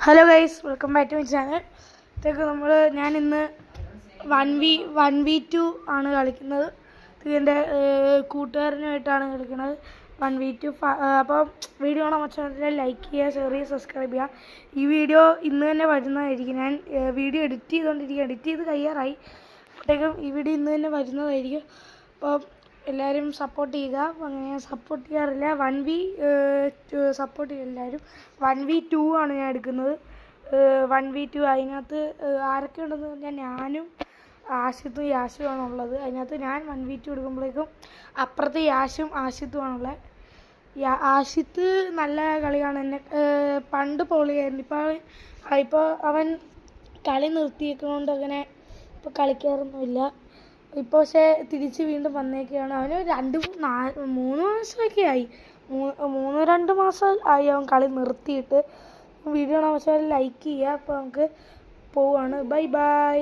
Hello guys, welcome back to my channel. ഞാൻ ഇന്ന് 1v2 ആണ് കളിക്കുന്നത്. എൻ്റെ കൂട്ടുകാരനുമായിട്ടാണ് കളിക്കുന്നത് 1v2. അപ്പോൾ വീഡിയോ കാണാൻ വെച്ചാൽ ലൈക്ക് ചെയ്യുക, ഷെയർ ചെയ്യുക, സബ്സ്ക്രൈബ് ചെയ്യുക. ഈ വീഡിയോ ഇന്ന് തന്നെ വരുന്നതായിരിക്കും. ഞാൻ വീഡിയോ എഡിറ്റ് ചെയ്ത് കഴിയാറായി. അപ്പോഴത്തേക്കും ഈ വീഡിയോ ഇന്ന് തന്നെ വരുന്നതായിരിക്കും. അപ്പോൾ എല്ലാവരും സപ്പോർട്ട് ചെയ്യുക. അങ്ങനെ സപ്പോർട്ട് ചെയ്യാറില്ല, 1v2 സപ്പോർട്ട് ചെയ്യുക എല്ലാവരും. 1v2 ആണ് ഞാൻ എടുക്കുന്നത്. 1v2 അതിനകത്ത് ആരൊക്കെ ഉണ്ടെന്ന് പറഞ്ഞാൽ ഞാനും ആഷിത്തും യാഷുമാണ് ഉള്ളത്. അതിനകത്ത് ഞാൻ 1v2 എടുക്കുമ്പോഴേക്കും അപ്പുറത്ത് യാഷും ആഷിത്തുമാണുള്ളത്. ആഷിത്ത് നല്ല കളിയാണ്. എന്നെ പണ്ട് പൊളിയായിരുന്നു. ഇപ്പോൾ അവൻ കളി നിർത്തിയേക്കുന്നതുകൊണ്ട് അങ്ങനെ ഇപ്പോൾ കളിക്കാറൊന്നുമില്ല. ഇപ്പോൾ പക്ഷേ തിരിച്ച് വീണ്ടും വന്നേക്കുകയാണ്. അവന് 3 മാസമൊക്കെ ആയി. 2 മാസം ആയി അവൻ കളി നിർത്തിയിട്ട്. വീഡിയോ കാണാൻ വെച്ചാൽ ലൈക്ക് ചെയ്യുക. അപ്പോൾ നമുക്ക് പോവാണ്. Bye bye.